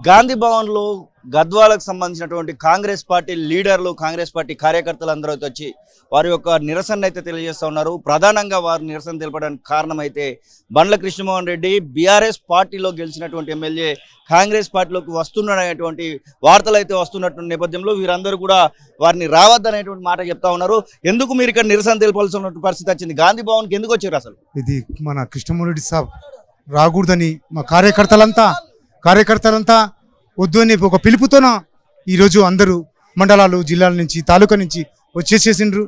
గాంధీ భవన్లో గద్వాలకు సంబంధించినటువంటి కాంగ్రెస్ పార్టీ లీడర్లు, కాంగ్రెస్ పార్టీ కార్యకర్తలు అందరూ వచ్చి వారి యొక్క నిరసన అయితే తెలియజేస్తూ ఉన్నారు. ప్రధానంగా వారు నిరసన తెలపడానికి కారణం అయితే బండ్ల కృష్ణమోహన్ రెడ్డి బీఆర్ఎస్ పార్టీలో గెలిచినటువంటి ఎమ్మెల్యే కాంగ్రెస్ పార్టీలోకి వస్తున్నాడనేటువంటి వార్తలు అయితే వస్తున్నటువంటి నేపథ్యంలో వీరందరూ కూడా వారిని రావద్దనేటువంటి మాట చెప్తా ఉన్నారు. ఎందుకు మీరు ఇక్కడ నిరసన తెలపాల్సిన పరిస్థితి వచ్చింది? గాంధీ భవన్కి ఎందుకు వచ్చారు? అసలు ఇది మన కృష్ణమోహన్ రెడ్డి సాబ్ రాకూడదని మా కార్యకర్తలంతా వద్దు అని ఒక పిలుపుతోన ఈరోజు అందరూ మండలాలు, జిల్లాల నుంచి, తాలూకా నుంచి వచ్చేసేసిండ్రు.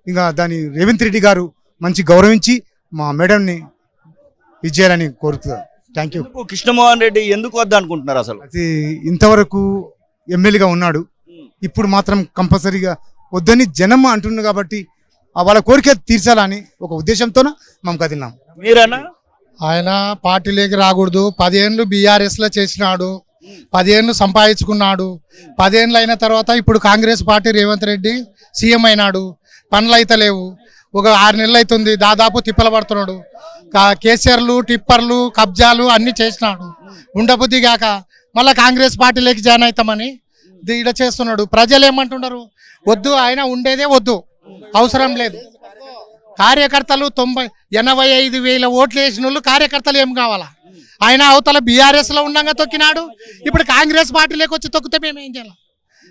ఇంకా దాని రేవంత్ రెడ్డి గారు మంచి గౌరవించి మా మేడంని ఇచ్చేయాలని కోరుతున్నారు. Thank you. కృష్ణమోహన్ రెడ్డి ఎందుకు వద్ద అనుకుంటున్నారు? అసలు అది ఇంతవరకు ఎమ్మెల్యేగా ఉన్నాడు, ఇప్పుడు మాత్రం కంపల్సరీగా వద్దని జనం అంటున్నారు కాబట్టి వాళ్ళ కోరిక తీర్చాలని ఒక ఉద్దేశంతోన మేము కదిలినాం. మీరన్నా ఆయన పార్టీలోకి రాకూడదు. 10 ఏళ్ళు బీఆర్ఎస్లో చేసినాడు, 10 ఏళ్ళు సంపాదించుకున్నాడు. 10 ఏళ్ళు అయిన తర్వాత ఇప్పుడు కాంగ్రెస్ పార్టీ రేవంత్ రెడ్డి సీఎం అయినాడు, పనులు అయితే లేవు. ఒక 6 నెలలు అవుతుంది దాదాపు తిప్పలు పడుతున్నాడు. కేసీఆర్లు, టిప్పర్లు, కబ్జాలు అన్నీ చేసినాడు. ఉండబుద్ధి కాక మళ్ళీ కాంగ్రెస్ పార్టీలోకి జాయిన్ అవుతామని ఈడ చేస్తున్నాడు. ప్రజలు ఏమంటున్నారు? వద్దు, ఆయన ఉండేదే వద్దు, అవసరం లేదు. కార్యకర్తలు 85,000 ఓట్లు వేసిన వాళ్ళు కార్యకర్తలు ఏం కావాలా? ఆయన అవతల బీఆర్ఎస్లో ఉండగా తొక్కినాడు, ఇప్పుడు కాంగ్రెస్ పార్టీలోకి వచ్చి తొక్కితే మేము ఏం చేయాలి?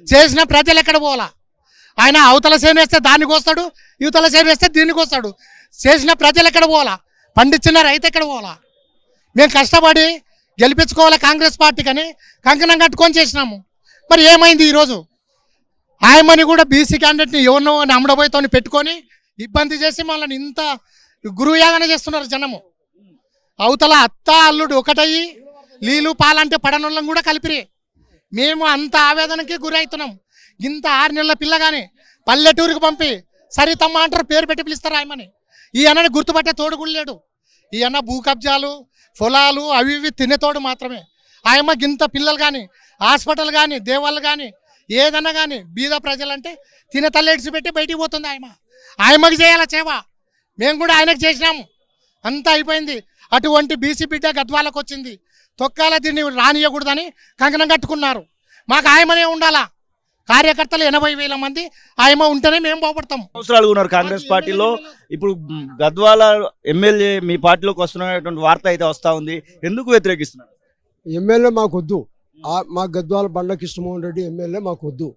చేసిన ప్రజలు ఎక్కడ పోవాలా? ఆయన అవతల సేన వేస్తే దానికి వస్తాడు, యువతల సేన వేస్తే దీనికి వస్తాడు. చేసిన ప్రజలు ఎక్కడ పోవాలా? పండించిన రైతు ఎక్కడ పోవాలా? మేము కష్టపడి గెలిపించుకోవాలి కాంగ్రెస్ పార్టీకని కంకణం కట్టుకొని చేసినాము. మరి ఏమైంది ఈరోజు? ఆయమని కూడా బీసీ క్యాండిడేట్ని ఎవరినో అమ్మడబోయితో పెట్టుకొని ఇబ్బంది చేసి మళ్ళీ ఇంత గురుయాగన చేస్తున్నారు జనము. అవతల అత్త అల్లుడు ఒకటయ్యి నీళ్ళు పాలంటే పడనోళ్ళం కూడా కలిపిరి. మేము అంత ఆవేదనకి గురవుతున్నాం. ఇంత 6 నెలల పిల్ల కానీ పల్లెటూరుకి పంపి సరితమ్మ అంటారు, పేరు పెట్టి పిలుస్తారు ఆయమని. ఈ అన్నని గుర్తుపట్టే తోడు కూడా లేడు. ఈ అన్న భూ కబ్జాలు, పొలాలు అవి ఇవి తినేతోడు మాత్రమే. ఆయమ్మ గింత పిల్లలు కానీ, హాస్పిటల్ కానీ, దేవాళ్ళు కానీ, ఏదన్నా కానీ బీద ప్రజలంటే తినే తల్లి పెట్టి బయటికి పోతుంది ఆయమ్మకి చేయాలా చేవా? మేము కూడా ఆయనకు చేసినాము, అంతా అయిపోయింది. అటువంటి బీసీ బిడ్డ గద్వాలకు వచ్చింది, తొక్కాల దీన్ని రానియకూడదని కంకణం కట్టుకున్నారు. మాకు ఆయమనే ఉండాలా? కార్యకర్తలు 80,000 మంది ఆయమ ఉంటేనే మేము బాగుపడతాం. అవసరాలు ఉన్నారు కాంగ్రెస్ పార్టీలో. ఇప్పుడు గద్వాల ఎమ్మెల్యే మీ పార్టీలోకి వస్తున్నటువంటి వార్త అయితే వస్తూ ఉంది. ఎందుకు వ్యతిరేకిస్తున్నారు? ఎమ్మెల్యే మాకు వద్దు. మా గద్వాల బండ్ల కృష్ణమోహన్ రెడ్డి ఎమ్మెల్యే మాకు వద్దు.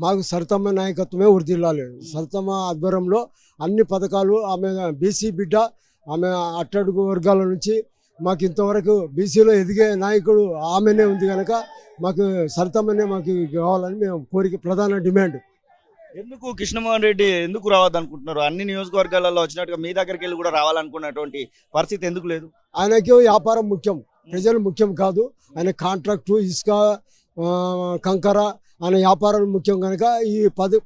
మాకు సరితమ్మ నాయకత్వమే వృద్ధిల్లాలి. సరితమ్మ ఆధ్వర్యంలో అన్ని పథకాలు, ఆమె బీసీ బిడ్డ, ఆమె అట్టడుగు వర్గాల నుంచి మాకు ఇంతవరకు బీసీలో ఎదిగే నాయకుడు ఆమెనే ఉంది కనుక మాకు సరితమ్మనే మాకు కావాలని మేము కోరిక, ప్రధాన డిమాండ్. ఎందుకు కృష్ణమోహన్ రెడ్డి ఎందుకు రావద్దనుకుంటున్నారు? అన్ని నియోజకవర్గాలలో వచ్చినట్టుగా మీ దగ్గరికి వెళ్ళి కూడా రావాలనుకున్నటువంటి పరిస్థితి ఎందుకు లేదు? ఆయనకి వ్యాపారం ముఖ్యం, ప్రజలు ముఖ్యం కాదు. ఆయన కాంట్రాక్టు, ఇసుక, కంకర, ఆయన వ్యాపారాలు ముఖ్యం కనుక ఈ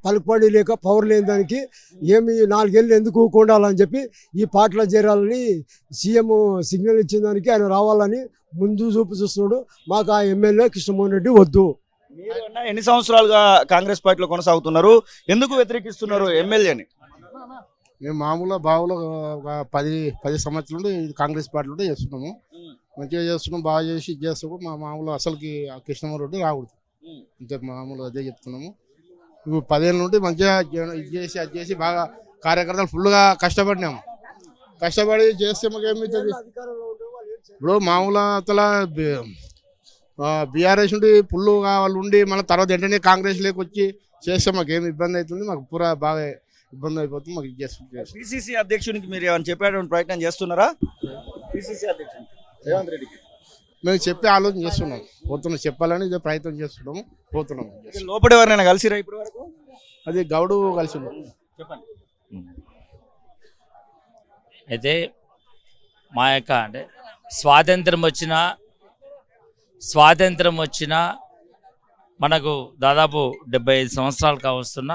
పలుకుబడి లేక పవర్ లేని దానికి ఏమి 4 ఏళ్ళు ఎందుకు ఊకుండాలని చెప్పి ఈ పార్టీలో చేరాలని సీఎం సిగ్నల్ ఇచ్చిన దానికి ఆయన రావాలని ముందు చూపు చూస్తున్నాడు. మాకు ఆ ఎమ్మెల్యే కృష్ణమోహన్ రెడ్డి వద్దు. ఎన్ని సంవత్సరాలుగా కాంగ్రెస్ పార్టీలో కొనసాగుతున్నారు? ఎందుకు వ్యతిరేకిస్తున్నారు ఎమ్మెల్యేని? మేము మామూలుగా బావులో 10 సంవత్సరాల నుండి కాంగ్రెస్ పార్టీలో చేస్తున్నాము. మంచిగా చేస్తున్నాం, బాగా చేసి చేస్తాము. మా మామూలు అసలుకి కృష్ణమోహన్ రెడ్డి రాకూడదు, ఇంతే మామూలుగా అదే చెప్తున్నాము. ఇప్పుడు 10 ఏళ్ళ నుండి మంచిగా ఇది చేసి బాగా కార్యకర్తలు ఫుల్గా కష్టపడినాము. కష్టపడి చేస్తే మాకు ఏమవుతుంది? ఇప్పుడు మామూలు అసలు బీఆర్ఎస్ నుండి ఫుల్గా వాళ్ళు ఉండి మళ్ళీ తర్వాత వెంటనే కాంగ్రెస్ లేక వచ్చి చేస్తే మాకు ఏమి ఇబ్బంది అవుతుంది, మాకు పూరా బాగా ఇబ్బంది అయిపోతుంది. మాకు చేస్తుంది. పిసిసి అధ్యక్షునికి మీరు ఏమైనా చెప్పేటువంటి ప్రయత్నం చేస్తున్నారా? పిసిసి అధ్యక్షుడు రేవంత్ రెడ్డికి మేము చెప్పి ఆలోచన చేస్తున్నాం, పోతున్నాం, చెప్పాలని ఇదే ప్రయత్నం చేస్తున్నాము, పోతున్నాం. లోపల ఎవరైనా కలిసిరా ఇప్పటి వరకు? అది గౌడు కలిసి చెప్పండి. అయితే మా యొక్క అంటే స్వాతంత్రం వచ్చిన మనకు దాదాపు 75 సంవత్సరాలు కావస్తున్న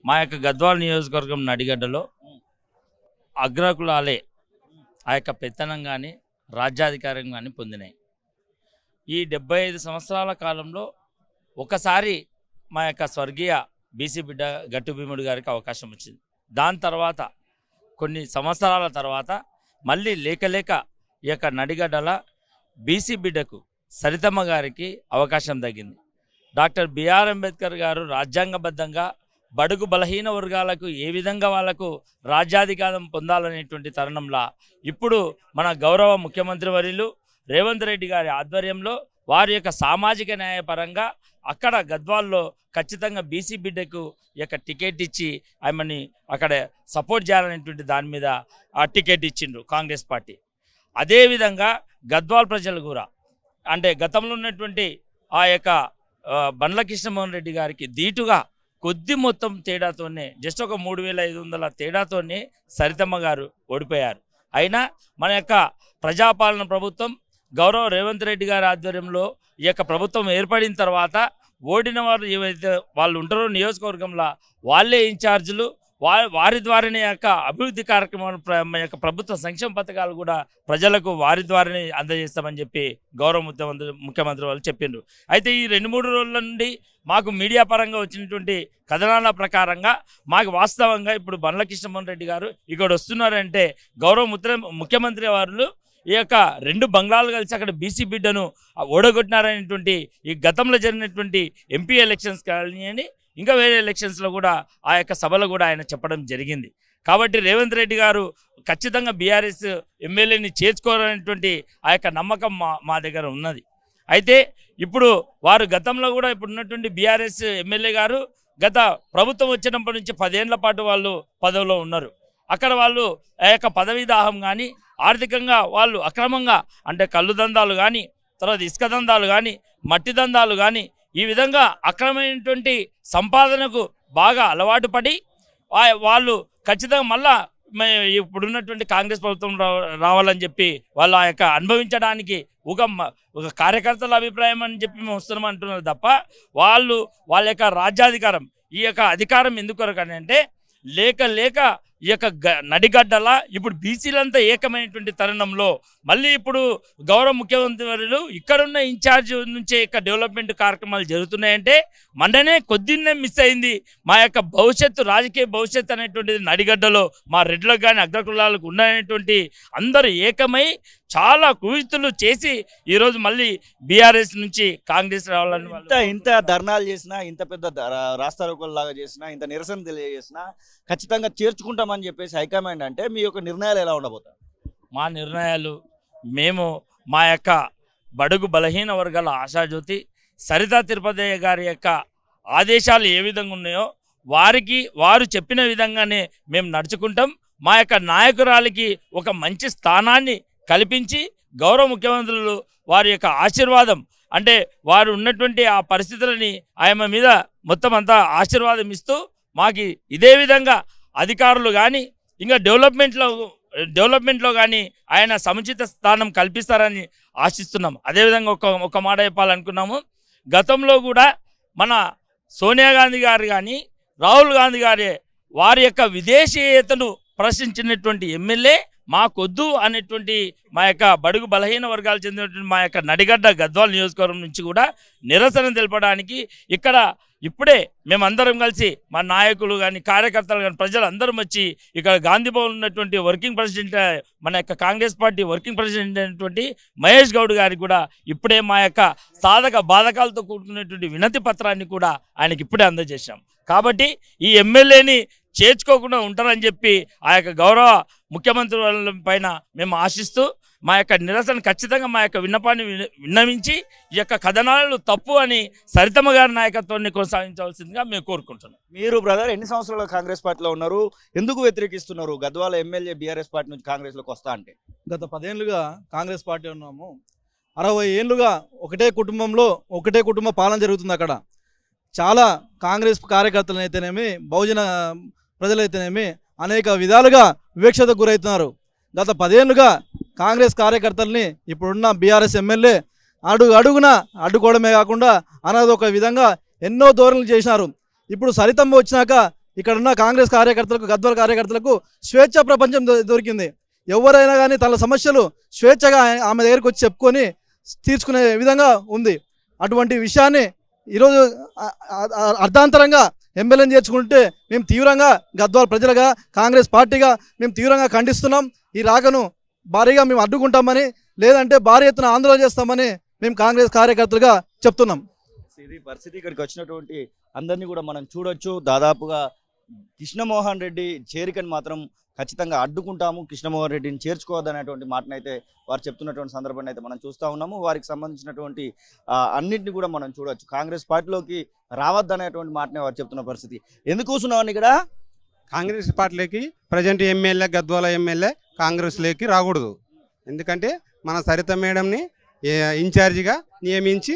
మా యొక్క గద్వాల నియోజకవర్గం నడిగడ్డలో అగ్రకులాలే ఆ యొక్క పెత్తనం కానీ రాజ్యాధికారం కానీ పొందినాయి. ఈ 75 సంవత్సరాల కాలంలో ఒకసారి మా యొక్క స్వర్గీయ బీసీ బిడ్డ గట్టు భీముడు గారికి అవకాశం వచ్చింది. దాని తర్వాత కొన్ని సంవత్సరాల తర్వాత మళ్ళీ లేక ఈ యొక్క నడిగడ్డల బీసీ బిడ్డకు సరితమ్మ గారికి అవకాశం తగ్గింది. డాక్టర్ బిఆర్ అంబేద్కర్ గారు రాజ్యాంగబద్ధంగా బడుగు బలహీన వర్గాలకు ఏ విధంగా వాళ్లకు రాజ్యాధికారం పొందాలనేటువంటి తరుణంలో ఇప్పుడు మన గౌరవ ముఖ్యమంత్రి వర్యులు రేవంత్ రెడ్డి గారి ఆధ్వర్యంలో వారి యొక్క సామాజిక న్యాయపరంగా అక్కడ గద్వాల్లో ఖచ్చితంగా బీసీ బిడ్డకు యొక్క టికెట్ ఇచ్చి ఆమెని అక్కడ సపోర్ట్ చేయాలనేటువంటి దాని మీద ఆ టికెట్ ఇచ్చిండ్రు కాంగ్రెస్ పార్టీ. అదేవిధంగా గద్వాల్ ప్రజలు కూడా అంటే గతంలో ఉన్నటువంటి ఆ యొక్క బండ్ల కృష్ణమోహన్ రెడ్డి గారికి ధీటుగా కొద్ది మొత్తం తేడాతోనే జస్ట్ ఒక 3,500 తేడాతోనే సరితమ్మ గారు ఓడిపోయారు. అయినా మన యొక్క ప్రజాపాలన ప్రభుత్వం గౌరవ రేవంత్ రెడ్డి గారి ఆధ్వర్యంలో ఈ యొక్క ప్రభుత్వం ఏర్పడిన తర్వాత ఓడిన వారు ఏవైతే వాళ్ళు ఉంటారో నియోజకవర్గంలో వాళ్ళే ఇన్ఛార్జీలు, వారి ద్వారానే యొక్క అభివృద్ధి కార్యక్రమాలు యొక్క ప్రభుత్వ సంక్షేమ పథకాలు కూడా ప్రజలకు వారి ద్వారానే అందజేస్తామని చెప్పి గౌరవ ముఖ్యమంత్రి వాళ్ళు చెప్పిండ్రు. అయితే ఈ 2-3 రోజుల నుండి మాకు మీడియా పరంగా వచ్చినటువంటి కథనాల ప్రకారంగా మాకు వాస్తవంగా ఇప్పుడు బండ్ల కృష్ణమోహన్ రెడ్డి గారు ఇక్కడ వస్తున్నారంటే గౌరవ ముఖ్యమంత్రి వారు ఈ యొక్క 2 బంగ్లాలు కలిసి అక్కడ బీసీ బిడ్డను ఓడగొట్టినారనేటువంటి ఈ గతంలో జరిగినటువంటి ఎంపీ ఎలక్షన్స్ కానీ ఇంకా వేరే ఎలక్షన్స్లో కూడా ఆ యొక్క సభలో కూడా ఆయన చెప్పడం జరిగింది. కాబట్టి రేవంత్ రెడ్డి గారు ఖచ్చితంగా బీఆర్ఎస్ ఎమ్మెల్యేని చేర్చుకోవాలనేటువంటి ఆ యొక్క నమ్మకం మా దగ్గర ఉన్నది. అయితే ఇప్పుడు వారు గతంలో కూడా ఇప్పుడు ఉన్నటువంటి బీఆర్ఎస్ ఎమ్మెల్యే గారు గత ప్రభుత్వం వచ్చినప్పటి నుంచి 10 ఏళ్ల పాటు వాళ్ళు పదవిలో ఉన్నారు. అక్కడ వాళ్ళు ఆ యొక్క పదవీ దాహం కానీ ఆర్థికంగా వాళ్ళు అక్రమంగా అంటే కళ్ళు దందాలు కానీ తర్వాత ఇసుక దందాలు కానీ మట్టి దందాలు కానీ ఈ విధంగా అక్రమమైనటువంటి సంపాదనకు బాగా అలవాటు పడి వాళ్ళు ఖచ్చితంగా మళ్ళా ఇప్పుడున్నటువంటి కాంగ్రెస్ ప్రభుత్వం రావాలని చెప్పి వాళ్ళు ఆ యొక్క అనుభవించడానికి ఒక కార్యకర్తల అభిప్రాయం అని చెప్పి మేము వస్తున్నాం అంటున్నారు తప్ప వాళ్ళ యొక్క రాజ్యాధికారం ఈ యొక్క అధికారం ఎందుకు అంటే లేక ఈ యొక్క నడిగడ్డలా ఇప్పుడు బీసీలంతా ఏకమైనటువంటి తరుణంలో మళ్ళీ ఇప్పుడు గౌరవ ముఖ్యమంత్రి వర్యులు ఇక్కడున్న ఇన్ఛార్జ్ నుంచే యొక్క డెవలప్మెంట్ కార్యక్రమాలు జరుగుతున్నాయంటే మొన్ననే కొద్దిన్నే మిస్ అయింది మా యొక్క భవిష్యత్తు రాజకీయ భవిష్యత్తు అనేటువంటిది నడిగడ్డలో మా రెడ్లకు కానీ అగ్రకులాలకు ఉన్నాయనేటువంటి అందరూ ఏకమై చాలా కువితులు చేసి ఈరోజు మళ్ళీ బీఆర్ఎస్ నుంచి కాంగ్రెస్ రావాలని ఇంత ధర్నాలు చేసినా ఇంత పెద్ద రాస్తారోకోల్లాగా చేసినా ఇంత నిరసన తెలియజేసినా ఖచ్చితంగా చేర్చుకుంటామని చెప్పేసి హైకమాండ్ అంటే మీ యొక్క నిర్ణయాలు ఎలా ఉండబోతాయి? మా నిర్ణయాలు మేము మా యొక్క బడుగు బలహీన వర్గాల ఆశాజ్యోతి సరితా తిరుపతయ్య గారి యొక్క ఆదేశాలు ఏ విధంగా ఉన్నాయో వారు చెప్పిన విధంగానే మేము నడుచుకుంటాం. మా యొక్క నాయకురాలికి ఒక మంచి స్థానాన్ని కల్పించి గౌరవ ముఖ్యమంత్రులు వారి యొక్క ఆశీర్వాదం అంటే వారు ఉన్నటువంటి ఆ పరిస్థితులని ఆయన మీద మొత్తం అంతా ఆశీర్వాదం ఇస్తూ మాకు ఇదే విధంగా అధికారులు కానీ ఇంకా డెవలప్మెంట్లో కానీ ఆయన సముచిత స్థానం కల్పిస్తారని ఆశిస్తున్నాం. అదేవిధంగా ఒక మాట చెప్పాలనుకున్నాము. గతంలో కూడా మన సోనియా గాంధీ గారు కానీ రాహుల్ గాంధీ గారే వారి యొక్క విదేశీయతను ప్రశ్నించినటువంటి ఎమ్మెల్యే మాకొద్దు అనేటువంటి మా యొక్క బడుగు బలహీన వర్గాలు చెందినటువంటి మా యొక్క నడిగడ్డ గద్వాల్ నియోజకవర్గం నుంచి కూడా నిరసన తెలపడానికి ఇక్కడ ఇప్పుడే మేమందరం కలిసి మా నాయకులు కానీ కార్యకర్తలు కానీ ప్రజలందరం వచ్చి ఇక్కడ గాంధీ భవన్ ఉన్నటువంటి వర్కింగ్ ప్రెసిడెంట్ మన యొక్క కాంగ్రెస్ పార్టీ వర్కింగ్ ప్రెసిడెంట్ అయినటువంటి మహేష్ గౌడ్ గారికి కూడా ఇప్పుడే మా యొక్క సాధక బాధకాలతో కూడుకున్నటువంటి వినతి పత్రాన్ని కూడా ఆయనకి ఇప్పుడే అందజేశాం. కాబట్టి ఈ ఎమ్మెల్యేని చేర్చుకోకుండా ఉంటారని చెప్పి ఆ యొక్క గౌరవ ముఖ్యమంత్రి వాళ్ళ పైన మేము ఆశిస్తూ మా యొక్క నిరసన ఖచ్చితంగా మా యొక్క విన్నపాన్ని విన్నవించి ఈ యొక్క కథనాలు తప్పు అని సరితమ్మ గారి నాయకత్వాన్ని కొనసాగించవలసిందిగా మేము కోరుకుంటున్నాం. మీరు బ్రదర్ ఎన్ని సంవత్సరాలు కాంగ్రెస్ పార్టీలో ఉన్నారు? ఎందుకు వ్యతిరేకిస్తున్నారు గద్వాల ఎమ్మెల్యే బీఆర్ఎస్ పార్టీ నుంచి కాంగ్రెస్లోకి వస్తా అంటే? గత 10 ఏళ్ళుగా కాంగ్రెస్ పార్టీ ఉన్నాము. 60 ఏళ్ళుగా ఒకటే కుటుంబంలో ఒకటే కుటుంబ పాలన జరుగుతుంది. అక్కడ చాలా కాంగ్రెస్ కార్యకర్తలు అయితేనేమి బహుజన ప్రజలైతేనేమి అనేక విధాలుగా వివక్షతకు గురవుతున్నారు. గత 10 ఏళ్ళుగా కాంగ్రెస్ కార్యకర్తల్ని ఇప్పుడున్న బీఆర్ఎస్ ఎమ్మెల్యే అడుగున అడ్డుకోవడమే కాకుండా ఒక విధంగా ఎన్నో ధోరణులు చేసినారు. ఇప్పుడు సరితమ్మ వచ్చినాక ఇక్కడున్న కాంగ్రెస్ కార్యకర్తలకు గద్వాల కార్యకర్తలకు స్వేచ్ఛ ప్రపంచం దొరికింది. ఎవరైనా కానీ తన సమస్యలు స్వేచ్ఛగా ఆమె దగ్గరికి వచ్చి చెప్పుకొని తీర్చుకునే విధంగా ఉంది. అటువంటి విషయాన్ని ఈరోజు అర్ధాంతరంగా ఎమ్మెల్యేని చేర్చుకుంటే మేము తీవ్రంగా గద్వాల ప్రజలుగా కాంగ్రెస్ పార్టీగా మేము తీవ్రంగా ఖండిస్తున్నాం. ఈ రాకను భారీగా మేము అడ్డుకుంటామని లేదంటే భారీ ఎత్తున ఆందోళన చేస్తామని మేము కాంగ్రెస్ కార్యకర్తలుగా చెప్తున్నాం. ఇది పరిస్థితి. ఇక్కడికి వచ్చినటువంటి అందరినీ కూడా మనం చూడొచ్చు. దాదాపుగా కృష్ణమోహన్ రెడ్డి చేరికని మాత్రం ఖచ్చితంగా అడ్డుకుంటాము, కృష్ణమోహన్ రెడ్డిని చేర్చుకోవద్దనేటువంటి మాటనైతే వారు చెప్తున్నటువంటి సందర్భాన్ని అయితే మనం చూస్తూ ఉన్నాము. వారికి సంబంధించినటువంటి అన్నింటినీ కూడా మనం చూడొచ్చు. కాంగ్రెస్ పార్టీలోకి రావద్దనేటువంటి మాటనే వారు చెప్తున్న పరిస్థితి. ఎందుకు కూర్చున్నామని ఇక్కడ కాంగ్రెస్ పార్టీలోకి ప్రజెంట్ ఎమ్మెల్యే గద్వాల ఎమ్మెల్యే కాంగ్రెస్లోకి రాకూడదు. ఎందుకంటే మన సరిత మేడంని ఇన్ఛార్జిగా నియమించి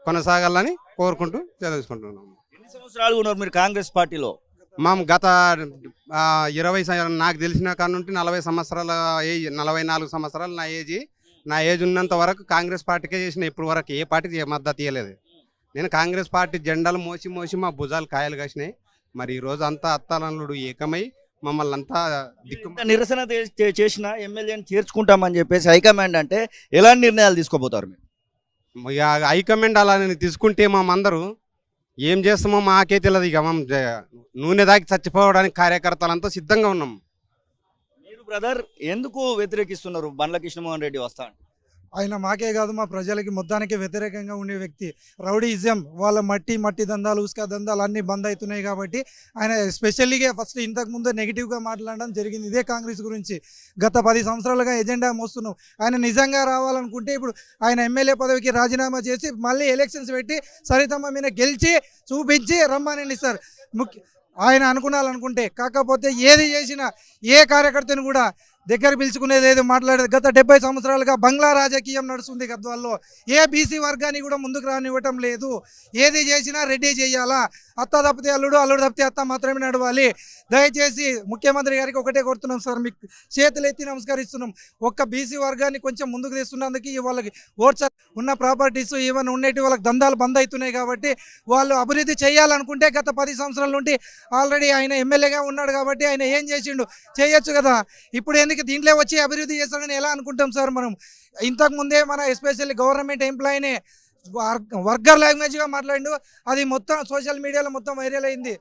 కొనసాగాలని కోరుకుంటూ తెలుసుకుంటున్నాము. ఎన్ని సంవత్సరాలు ఉన్నారు మీరు కాంగ్రెస్ పార్టీలో? గత 20 నాకు తెలిసిన కాడ నుండి 40 సంవత్సరాల ఏజ్, 44 సంవత్సరాలు నా ఏజ్ ఉన్నంత వరకు కాంగ్రెస్ పార్టీకే చేసిన. ఇప్పుడు వరకు ఏ పార్టీకి మద్దతు ఇవ్వలేదు. నేను కాంగ్రెస్ పార్టీ జెండాలు మోసి మా భుజాలు కాయలు కాసినాయి. మరి ఈరోజు అంతా అత్తాలన్నుడు ఏకమై మమ్మల్ని అంతా నిరసన చేసిన ఎమ్మెల్యేని చేర్చుకుంటామని చెప్పేసి హైకమాండ్ అంటే ఎలాంటి నిర్ణయాలు తీసుకోబోతారు మీరు? హైకమాండ్ అలా తీసుకుంటే అందరూ ఏం చేస్తామో మాకే తెలియదు. ఇక నూనె దాకి చచ్చిపోవడానికి కార్యకర్తలంతా సిద్ధంగా ఉన్నాం. మీరు బ్రదర్ ఎందుకు వ్యతిరేకిస్తున్నారు బండ్ల కృష్ణమోహన్ రెడ్డి వస్తా అంటే? ఆయన మాకే కాదు మా ప్రజలకి మొత్తానికి వ్యతిరేకంగా ఉండే వ్యక్తి. రౌడీయిజం, వాళ్ళ మట్టి దందాలు, ఉస్కా దందాలు అన్నీ బంద్ అవుతున్నాయి కాబట్టి ఆయన స్పెషల్లీగా ఫస్ట్ ఇంతకుముందు నెగిటివ్గా మాట్లాడడం జరిగింది ఇదే కాంగ్రెస్ గురించి. గత 10 సంవత్సరాలుగా ఎజెండా మోస్తున్నాం. ఆయన నిజంగా రావాలనుకుంటే ఇప్పుడు ఆయన ఎమ్మెల్యే పదవికి రాజీనామా చేసి మళ్ళీ ఎలక్షన్స్ పెట్టి సరితమ్మ మీద గెలిచి చూపించి రమ్మనండి సార్. ఆయన అనుకున్నాలనుకుంటే. కాకపోతే ఏది చేసినా ఏ కార్యకర్తను కూడా దగ్గర పిలుచుకునేది లేదు, మాట్లాడేది. గత 70 సంవత్సరాలుగా బంగ్లా రాజకీయం నడుస్తుంది గద్వాల్లో. ఏ బీసీ వర్గాన్ని కూడా ముందుకు రానివ్వటం లేదు. ఏది చేసినా రెడ్డి చేయాలా, అత్త తప్పితే అల్లుడు, అల్లుడు తప్పితే అత్త మాత్రమే నడవాలి. దయచేసి ముఖ్యమంత్రి గారికి ఒకటే కోరుతున్నాం సార్, మీకు చేతులు ఎత్తి నమస్కరిస్తున్నాం. ఒక్క బీసీ వర్గాన్ని కొంచెం ముందుకు తెస్తున్నందుకు వాళ్ళకి ఓట్స్ ఉన్న ప్రాపర్టీస్ ఈవెన్ ఉండేటి వాళ్ళకి దందాలు బంద్ అవుతున్నాయి కాబట్టి వాళ్ళు అభివృద్ధి చేయాలనుకుంటే గత 10 సంవత్సరాల నుండి ఆల్రెడీ ఆయన ఎమ్మెల్యేగా ఉన్నాడు కాబట్టి ఆయన ఏం చేసిండు చేయొచ్చు కదా. ఇప్పుడు ఎందుకు దీంట్లో వచ్చి అభివృద్ధి చేస్తాడని ఎలా అనుకుంటాం సార్ మనం? ఇంతకుముందే మన ఎస్పెషల్లీ గవర్నమెంట్ ఎంప్లాయీని వర్గర్ లాంగ్వేజ్గా మాట్లాడిండు. అది మొత్తం సోషల్ మీడియాలో మొత్తం వైరల్ అయింది.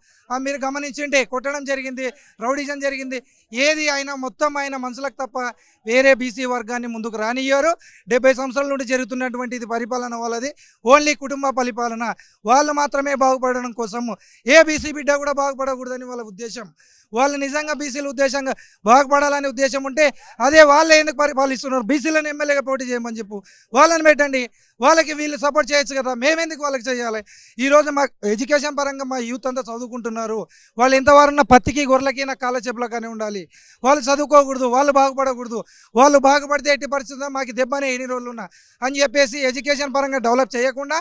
మీరు గమనించింటే కొట్టడం జరిగింది, రౌడీజం జరిగింది. ఏది అయినా మొత్తం ఆయన మనసులకు తప్ప వేరే బీసీ వర్గాన్ని ముందుకు రానియ్యారు. 70 సంవత్సరాల నుండి జరుగుతున్నటువంటి ఇది పరిపాలన వాళ్ళది ఓన్లీ కుటుంబ పరిపాలన. వాళ్ళు మాత్రమే బాగుపడడం కోసము ఏ బీసీ బిడ్డ కూడా బాగుపడకూడదని వాళ్ళ ఉద్దేశం. వాళ్ళు నిజంగా బీసీల ఉద్దేశంగా బాగుపడాలనే ఉద్దేశం ఉంటే అదే వాళ్ళే ఎందుకు పరిపాలిస్తున్నారు? బీసీలను ఎమ్మెల్యేగా పోటీ చేయమని చెప్పు, వాళ్ళని పెట్టండి. వాళ్ళకి వీళ్ళు సపోర్ట్ చేయొచ్చు కదా, మేమెందుకు వాళ్ళకి చేయాలి? ఈరోజు మా ఎడ్యుకేషన్ పరంగా మా యూత్ అంతా చదువుకుంటున్నారు. వాళ్ళు ఎంతవారున్న పత్తికి గొర్రెలకి నా కాళ్ళ చెప్పులకనే ఉండాలి. వాళ్ళు చదువుకోకూడదు, వాళ్ళు బాగుపడకూడదు. వాళ్ళు బాగుపడితే ఎట్టి పరిస్థితుల్లో మాకు దెబ్బనే ఎన్ని రోజులు ఉన్నా అని చెప్పేసి ఎడ్యుకేషన్ పరంగా డెవలప్ చేయకుండా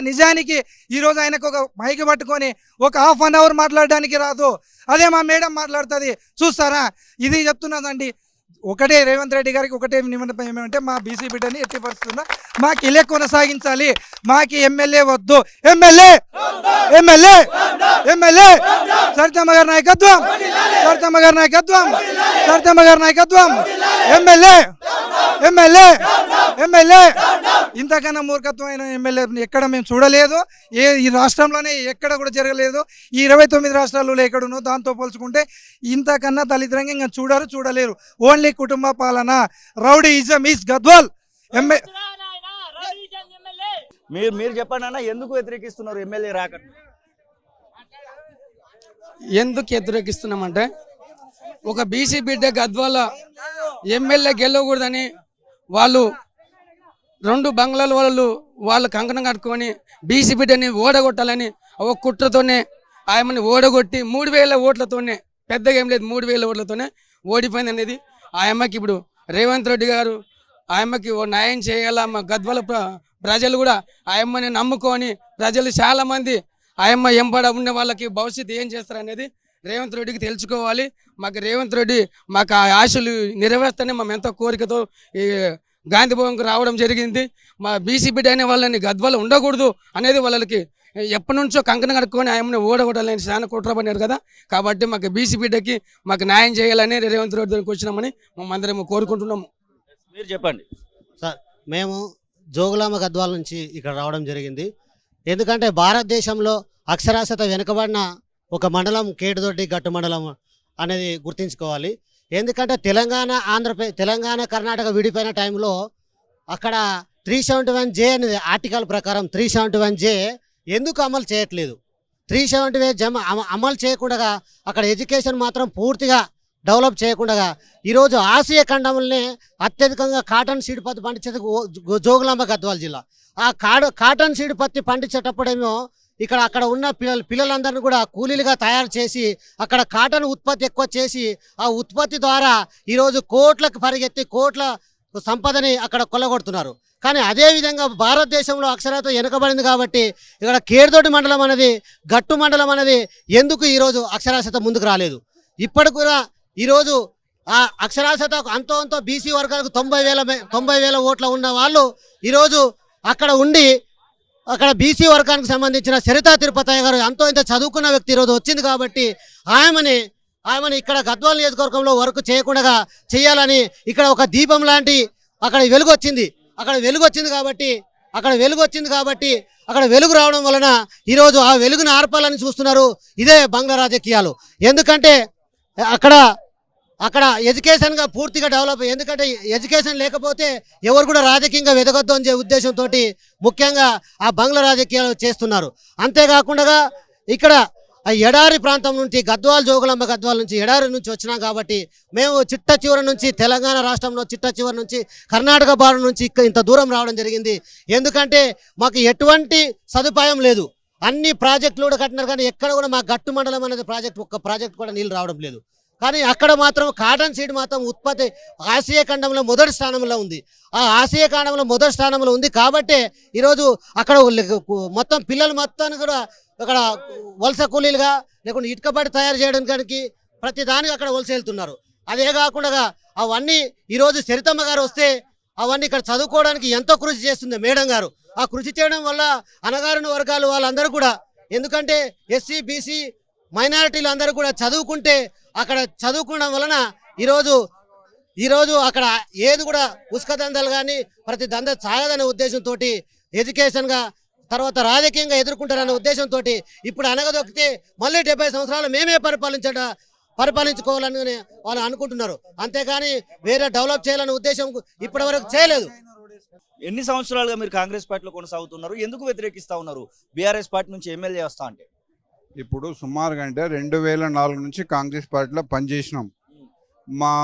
నిజానికి ఈరోజు ఆయనకు ఒక మైకి పట్టుకొని ఒక ½ అన్ అవర్ మాట్లాడడానికి రాదు. అదే మా మేడం మాట్లాడుతుంది చూస్తారా? ఇది చెప్తున్నదండి. ఒకటే రేవంత్ రెడ్డి గారికి ఒకటే నిమిషం ఏమంటే మా బీసీ బిడ్డని ఎట్టి పరిస్థితున్నా మాకు ఇలా కొనసాగించాలి. మాకు ఎమ్మెల్యే వద్దు. ఎమ్మెల్యే ఎమ్మెల్యే ఎమ్మెల్యే సరితమ్మ గారి నాయకత్వం, సరితమ్మ గారి నాయకత్వం, సరితమ్మ గారి నాయకత్వం. ఎమ్మెల్యే ఎమ్మెల్యే ఎమ్మెల్యే ఇంతకన్నా మూర్ఖత్వమైన ఎమ్మెల్యే ఎక్కడ మేము చూడలేదు. ఈ రాష్ట్రంలోనే ఎక్కడ కూడా జరగలేదు. ఈ 29 రాష్ట్రాల్లో ఎక్కడున్నో దాంతో పోల్చుకుంటే ఇంతకన్నా దళిద్రంగా ఇంకా చూడలేరు. ఓన్లీ కుటుంబ పాలన. Rowdyism is Gadwal. మీరు చెప్పండి అన్న, ఎందుకు వ్యతిరేకిస్తున్నారు ఎమ్మెల్యే రాకట్టు? ఎందుకు వ్యతిరేకిస్తున్నామంటే ఒక బీసీ బిడ్డ గద్వాల ఎమ్మెల్యే గెలవకూడదని వాళ్ళు 2 బంగ్లాల వాళ్ళు కంకణం కట్టుకొని బీసీ బిడ్డని ఓడగొట్టాలని ఒక కుట్రతోనే ఆయమని ఓడగొట్టి 3000 ఓట్లతోనే, పెద్దగా ఏం లేదు, 3000 ఓట్లతోనే ఓడిపోయింది అనేది. ఆయమ్మకి ఇప్పుడు రేవంత్ రెడ్డి గారు ఆయమ్మకి న్యాయం చేయాల. మా గద్వాల ప్రజలు కూడా ఆయమ్మని నమ్ముకొని ప్రజలు చాలామంది ఆయమ్మ ఎంబడ ఉన్న వాళ్ళకి భవిష్యత్తు ఏం చేస్తారు అనేది రేవంత్ రెడ్డికి తెలుసుకోవాలి. మాకు రేవంత్ రెడ్డి మాకు ఆ ఆశలు నెరవేర్స్తేనే మేము ఎంతో కోరికతో ఈ గాంధీ భవన్కు రావడం జరిగింది. మా బీసీ బిడ్డ అనే వాళ్ళని గద్వాల ఉండకూడదు అనేది వాళ్ళకి ఎప్పటి నుంచో కంకణం కట్టుకొని ఆయమ్మని ఓడగొట్టాలని చాలా కుట్రపడినారు కదా. కాబట్టి మాకు బీసీ బిడ్డకి మాకు న్యాయం చేయాలని రేవంత్ రెడ్డి దగ్గరికి వచ్చినామని మేమందరం కోరుకుంటున్నాము. మీరు చెప్పండి సార్. మేము జోగులామ గద్వాల నుంచి ఇక్కడ రావడం జరిగింది. ఎందుకంటే భారతదేశంలో అక్షరాస్యత వెనుకబడిన ఒక మండలం కేటుదొడ్డి గట్టు మండలం అనేది గుర్తుంచుకోవాలి. ఎందుకంటే తెలంగాణ కర్ణాటక విడిపోయిన టైంలో అక్కడ 371J అనేది ఆర్టికల్ ప్రకారం 371J ఎందుకు అమలు చేయట్లేదు? 370 అమలు చేయకుండా అక్కడ ఎడ్యుకేషన్ మాత్రం పూర్తిగా డెవలప్ చేయకుండా ఈరోజు ఆసియా ఖండంలోనే అత్యధికంగా కాటన్ సీడ్ పత్తి పండించేది జోగులాంబ గద్వాల జిల్లా. ఆ కాటన్ సీడ్ పత్తి పండించేటప్పుడేమో అక్కడ ఉన్న పిల్లలందరినీ కూడా కూలీలుగా తయారు చేసి అక్కడ కాటన్ ఉత్పత్తి ఎక్కువ చేసి ఆ ఉత్పత్తి ద్వారా ఈరోజు కోట్లకు పరిగెత్తి కోట్ల సంపదని అక్కడ కొల్లగొడుతున్నారు. కానీ అదేవిధంగా భారతదేశంలో అక్షరాస్యత వెనుకబడింది కాబట్టి ఇక్కడ కేర్దొడ్డి మండలం అనేది గట్టు మండలం అనేది ఎందుకు ఈరోజు అక్షరాస్యత ముందుకు రాలేదు? ఇప్పటికి కూడా ఈరోజు ఆ అక్షరాస్యత అంతో బీసీ వర్గాలకు 90,000 ఓట్ల ఉన్న వాళ్ళు ఈరోజు అక్కడ ఉండి అక్కడ బీసీ వర్గానికి సంబంధించిన సరితా తిరుపతయ్య గారు ఎంతో ఇంత చదువుకున్న వ్యక్తి ఈరోజు వచ్చింది కాబట్టి ఆమెని ఇక్కడ గద్వాల నియోజకవర్గంలో వర్క్ చేయకుండా చేయాలని ఇక్కడ ఒక దీపం లాంటి అక్కడ వెలుగు వచ్చింది కాబట్టి అక్కడ వెలుగు రావడం వలన ఈరోజు ఆ వెలుగును ఆర్పాలని చూస్తున్నారు. ఇదే బంగ్లా రాజకీయాలు. ఎందుకంటే అక్కడ ఎడ్యుకేషన్గా పూర్తిగా డెవలప్, ఎందుకంటే ఎడ్యుకేషన్ లేకపోతే ఎవరు కూడా రాజకీయంగా వెదగొద్దు అనే ఉద్దేశంతో ముఖ్యంగా ఆ బంగ్లా రాజకీయాలు చేస్తున్నారు. అంతేకాకుండా ఇక్కడ ఎడారి ప్రాంతం నుంచి జోగులాంబ గద్వాల నుంచి ఎడారి నుంచి వచ్చినాం కాబట్టి మేము చిట్ట చివరి నుంచి తెలంగాణ రాష్ట్రంలో చిట్ట చివరి నుంచి కర్ణాటక బార్డర్ నుంచి ఇంత దూరం రావడం జరిగింది. ఎందుకంటే మాకు ఎటువంటి సదుపాయం లేదు. అన్ని ప్రాజెక్టులు కూడా కట్టినారు కానీ ఎక్కడ కూడా మా గట్టు మండలం అనేది ఒక్క ప్రాజెక్ట్ కూడా నీళ్ళు రావడం లేదు. కానీ అక్కడ మాత్రం కాటన్ సీడ్ మాత్రం ఉత్పత్తి ఆసియా ఖండంలో మొదటి స్థానంలో ఉంది. ఆ ఆసియా ఖండంలో మొదటి స్థానంలో ఉంది కాబట్టి ఈరోజు అక్కడ మొత్తం పిల్లలు మొత్తాన్ని కూడా అక్కడ వలస కూలీలుగా లేకుంటే ఇటుకబడి తయారు చేయడానికి ప్రతి దానికి అక్కడ వలస వెళ్తున్నారు. అదే కాకుండా అవన్నీ ఈరోజు సరితమ్మ గారు వస్తే అవన్నీ ఇక్కడ చదువుకోవడానికి ఎంతో కృషి చేస్తుంది మేడం గారు. ఆ కృషి చేయడం వల్ల అణగారిన వర్గాలు వాళ్ళందరూ కూడా, ఎందుకంటే ఎస్సీ బీసీ మైనారిటీలు అందరూ కూడా చదువుకుంటే అక్కడ చదువుకోవడం వలన ఈరోజు అక్కడ ఏది కూడా ఉసుక దందాలు కానీ ప్రతి దంద సాగదనే ఉద్దేశంతో ఎడ్యుకేషన్గా తర్వాత రాజకీయంగా ఎదుర్కొంటారనే ఉద్దేశంతో ఇప్పుడు అనగదొక్కితే మళ్ళీ 70 సంవత్సరాలు మేమే పరిపాలించుకోవాలని వాళ్ళు అనుకుంటున్నారు. అంతేగాని వేరే డెవలప్ చేయాలనే ఉద్దేశం ఇప్పటి వరకు చేయలేదు. ఎన్ని సంవత్సరాలుగా మీరు కాంగ్రెస్ పార్టీలో కొనసాగుతున్నారు? ఎందుకు వ్యతిరేకిస్తా ఉన్నారు బీఆర్ఎస్ పార్టీ నుంచి ఎమ్మెల్యే వస్తా అంటే? ఇప్పుడు సుమారుగా అంటే 2004 నుంచి కాంగ్రెస్ పార్టీలో పనిచేసినాం. మా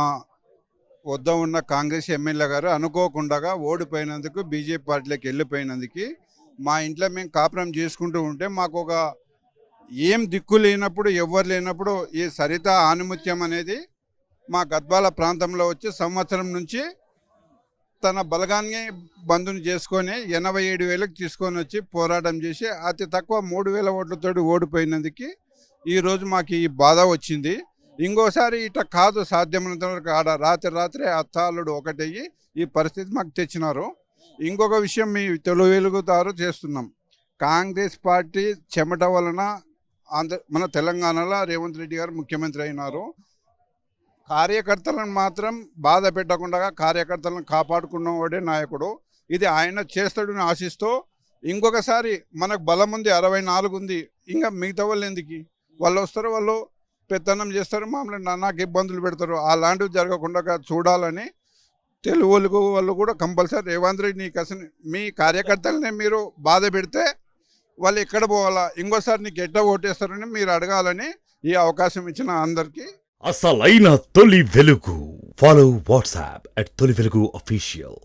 వద్ద ఉన్న కాంగ్రెస్ ఎమ్మెల్యే గారు అనుకోకుండా ఓడిపోయినందుకు బీజేపీ పార్టీలోకి వెళ్ళిపోయినందుకు మా ఇంట్లో మేము కాపురం చేసుకుంటూ ఉంటే మాకు ఒక ఏం దిక్కు లేనప్పుడు ఎవ్వరు లేనప్పుడు ఈ సరిత ఆనుమత్యం అనేది మా గద్వాల ప్రాంతంలో వచ్చి సంవత్సరం నుంచి తన బలగాన్ని బంధుని చేసుకొని 87,000కి తీసుకొని వచ్చి పోరాటం చేసి అతి తక్కువ 3,000 ఓట్లతో ఓడిపోయినందుకు ఈరోజు మాకు ఈ బాధ వచ్చింది. ఇంకోసారి ఇట కాదు, సాధ్యమైనంత వరకు ఆడ రాత్రి అత్తాలుడు ఒకటయ్యి ఈ పరిస్థితి మాకు తెచ్చినారు. ఇంకొక విషయం మీ వెలుగుతారు చేస్తున్నాం. కాంగ్రెస్ పార్టీ చెమట వలన మన తెలంగాణలో రేవంత్ రెడ్డి గారు ముఖ్యమంత్రి అయినారు. కార్యకర్తలను మాత్రం బాధ పెట్టకుండా కార్యకర్తలను కాపాడుకున్నవాడే నాయకుడు. ఇది ఆయన చేస్తాడని ఆశిస్తూ ఇంకొకసారి మనకు బలం ఉంది, 64 ఉంది, ఇంకా మిగతా వాళ్ళు ఎందుకు? వాళ్ళు వస్తారు, వాళ్ళు పెత్తనం చేస్తారు, మామూలు నాకు ఇబ్బందులు పెడతారు. అలాంటివి జరగకుండా చూడాలని తెలుగు వాళ్ళు కూడా కంపల్సరీ రేవంత్ రెడ్డి నీకు అసలు మీ కార్యకర్తలనే మీరు బాధ పెడితే వాళ్ళు ఎక్కడ పోవాలా, ఇంకోసారి నీకు ఎట్లా ఓటేస్తారని మీరు అడగాలని ఈ అవకాశం ఇచ్చిన అందరికీ అసలైన తొలి వెలుగు. ఫాలో వాట్సాప్ @తొలి వెలుగు official.